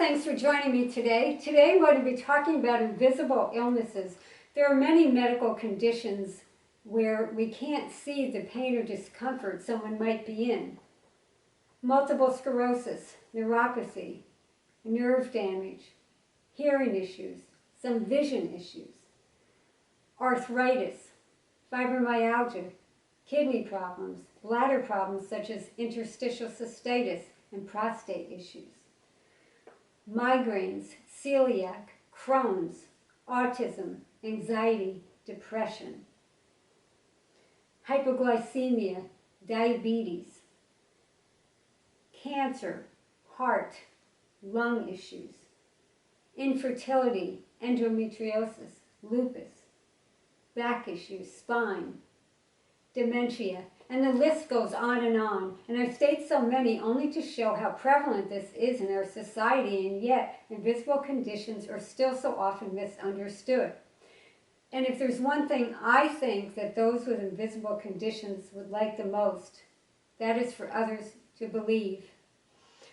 thanks for joining me today. Today I'm going to be talking about invisible illnesses. There are many medical conditions where we can't see the pain or discomfort someone might be in. Multiple sclerosis, neuropathy, nerve damage, hearing issues, some vision issues, arthritis, fibromyalgia, kidney problems, bladder problems such as interstitial cystitis and prostate issues, migraines, celiac, Crohn's, autism, anxiety, depression, hypoglycemia, diabetes, cancer, heart, lung issues, infertility, endometriosis, lupus, back issues, spine, dementia, and the list goes on. And I state so many only to show how prevalent this is in our society, and yet invisible conditions are still so often misunderstood. And if there's one thing I think that those with invisible conditions would like the most, that is for others to believe.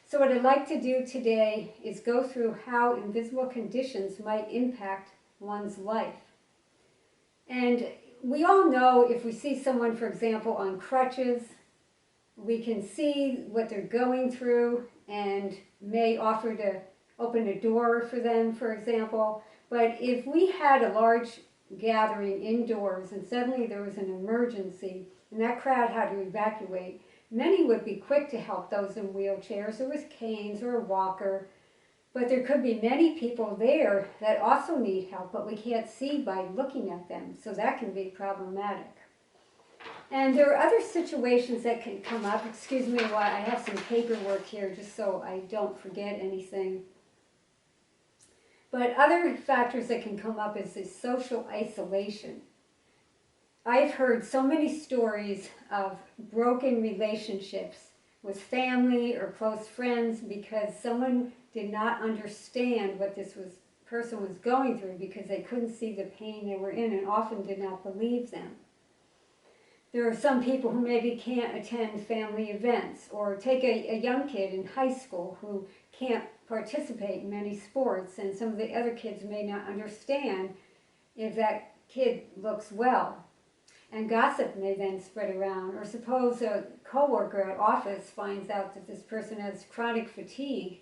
So what I'd like to do today is go through how invisible conditions might impact one's life. And we all know if we see someone, for example, on crutches, we can see what they're going through and may offer to open a door for them, for example. But if we had a large gathering indoors and suddenly there was an emergency and that crowd had to evacuate, many would be quick to help those in wheelchairs or with canes or a walker. But there could be many people there that also need help, but we can't see by looking at them, so that can be problematic. And there are other situations that can come up. Excuse me while I have some paperwork here just so I don't forget anything. But other factors that can come up is this social isolation. I've heard so many stories of broken relationships with family or close friends because someone did not understand what this person was going through because they couldn't see the pain they were in and often did not believe them. There are some people who maybe can't attend family events, or take a young kid in high school who can't participate in many sports, and some of the other kids may not understand if that kid looks well. And gossip may then spread around. Or suppose a coworker at office finds out that this person has chronic fatigue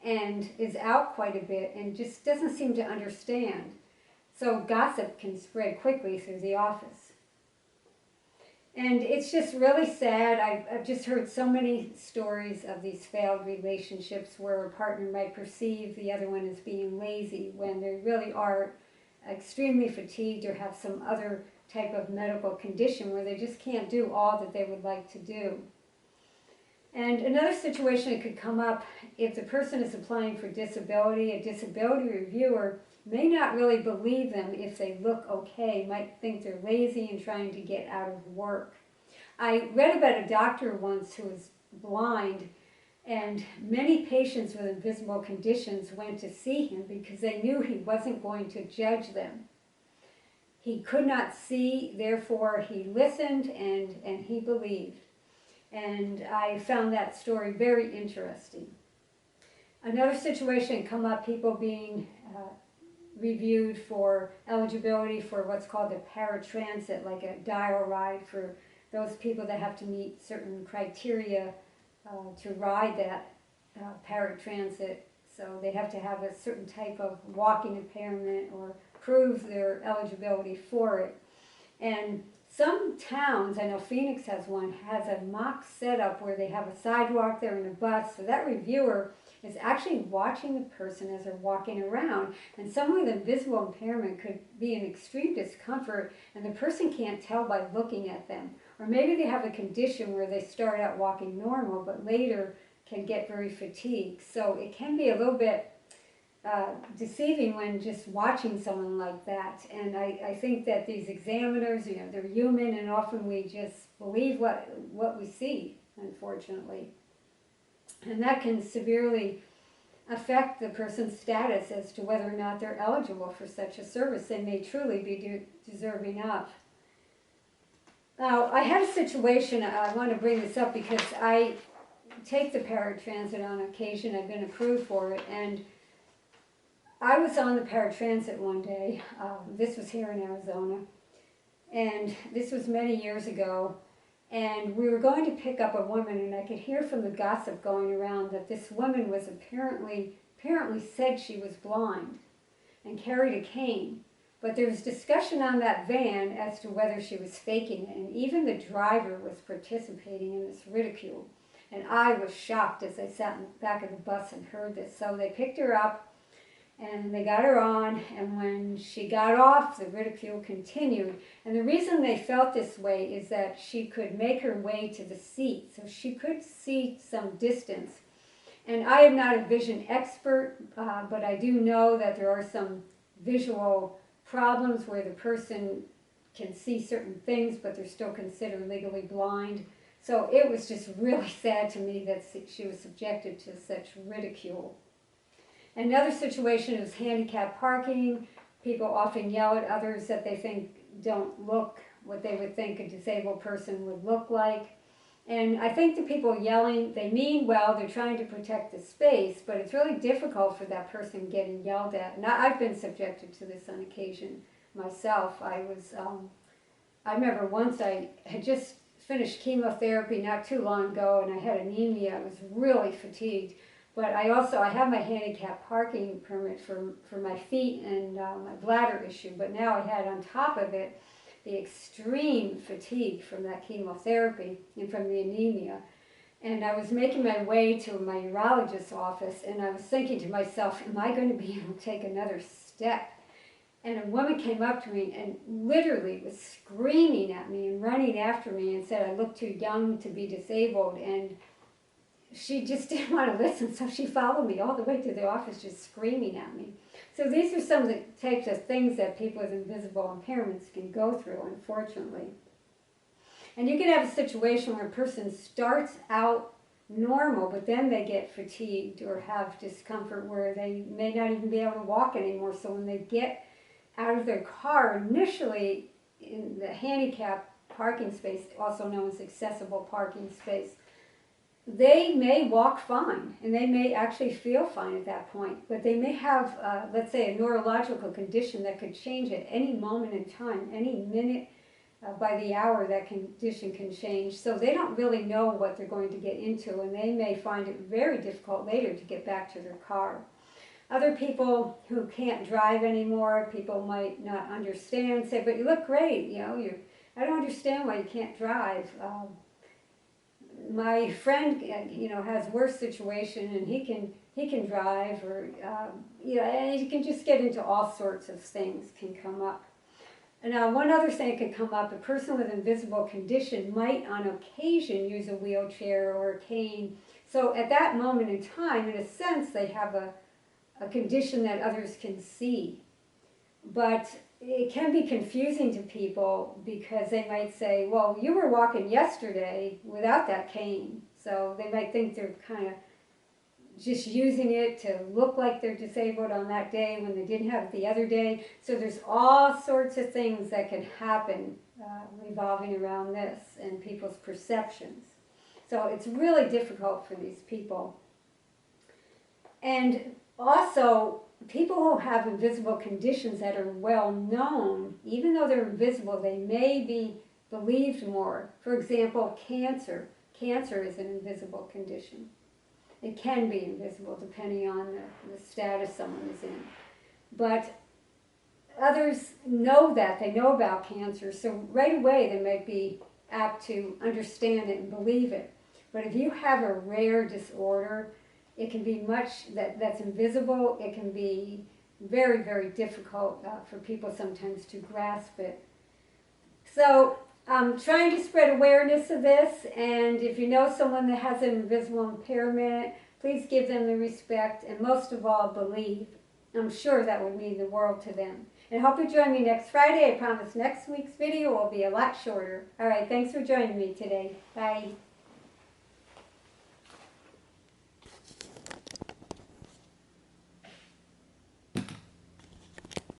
and is out quite a bit and just doesn't seem to understand. So gossip can spread quickly through the office. And it's just really sad. I've just heard so many stories of these failed relationships where a partner might perceive the other one as being lazy when they really are extremely fatigued or have some other type of medical condition where they just can't do all that they would like to do. And another situation that could come up if the person is applying for disability, a disability reviewer may not really believe them if they look okay, might think they're lazy and trying to get out of work. I read about a doctor once who was blind, and many patients with invisible conditions went to see him because they knew he wasn't going to judge them. He could not see, therefore he listened and he believed. And I found that story very interesting. Another situation come up, people being reviewed for eligibility for what's called a paratransit, like a dial ride for those people that have to meet certain criteria to ride that paratransit. So they have to have a certain type of walking impairment or prove their eligibility for it. And some towns, I know Phoenix has one, has a mock setup where they have a sidewalk there and a bus, so that reviewer is actually watching the person as they're walking around. And someone with invisible impairment could be in extreme discomfort and the person can't tell by looking at them. Or maybe they have a condition where they start out walking normal but later can get very fatigued. So it can be a little bit deceiving when just watching someone like that. And I think that these examiners, they're human, and often we just believe what we see, unfortunately. And that can severely affect the person's status as to whether or not they're eligible for such a service they may truly be deserving of. Now, I had a situation, I want to bring this up because I take the paratransit on occasion. I've been approved for it, and I was on the paratransit one day. This was here in Arizona, and this was many years ago. And we were going to pick up a woman, and I could hear from the gossip going around that this woman was apparently said she was blind and carried a cane. But there was discussion on that van as to whether she was faking it, and even the driver was participating in this ridicule. And I was shocked as I sat in the back of the bus and heard this. So they picked her up, and they got her on, and when she got off, the ridicule continued. And the reason they felt this way is that she could make her way to the seat, so she could see some distance. And I am not a vision expert, but I do know that there are some visual problems where the person can see certain things, but they're still considered legally blind. So it was just really sad to me that she was subjected to such ridicule. Another situation is handicap parking. People often yell at others that they think don't look what they would think a disabled person would look like. And I think the people yelling, they mean well, they're trying to protect the space, but it's really difficult for that person getting yelled at. And I've been subjected to this on occasion myself. I remember once I had just finished chemotherapy not too long ago, and I had anemia. I was really fatigued. But I have my handicap parking permit for my feet and my bladder issue. But now I had on top of it the extreme fatigue from that chemotherapy and from the anemia. And I was making my way to my urologist's office, and I was thinking to myself, am I going to be able to take another step? And a woman came up to me and literally was screaming at me and running after me and said I looked too young to be disabled. And she just didn't want to listen, so she followed me all the way to the office just screaming at me. So these are some of the types of things that people with invisible impairments can go through, unfortunately. And you can have a situation where a person starts out normal, but then they get fatigued or have discomfort where they may not even be able to walk anymore. So when they get out of their car, initially in the handicap parking space, also known as accessible parking space, they may walk fine, and they may actually feel fine at that point, but they may have, let's say, a neurological condition that could change at any moment in time, any minute by the hour that condition can change. So they don't really know what they're going to get into, and they may find it very difficult later to get back to their car. Other people who can't drive anymore, people might not understand, say, but you look great, I don't understand why you can't drive. My friend, has worse situation, and he can drive, or and you can just get into all sorts of things can come up. And now, one other thing that can come up: a person with invisible condition might, on occasion, use a wheelchair or a cane. So, at that moment in time, in a sense, they have a condition that others can see, but it can be confusing to people because they might say, well, you were walking yesterday without that cane. So they might think they're kind of just using it to look like they're disabled on that day when they didn't have it the other day. So there's all sorts of things that can happen revolving around this and people's perceptions. So it's really difficult for these people. And also, people who have invisible conditions that are well known, even though they're invisible, they may be believed more. For example, cancer. Cancer is an invisible condition. It can be invisible depending on the status someone is in. But others know that. They know about cancer. So right away they might be apt to understand it and believe it. But if you have a rare disorder, it can be that's invisible. It can be very, very difficult for people sometimes to grasp it. So I'm trying to spread awareness of this, and if you know someone that has an invisible impairment, please give them the respect, and most of all, believe. I'm sure that would mean the world to them. And I hope you join me next Friday. I promise next week's video will be a lot shorter. All right, thanks for joining me today. Bye.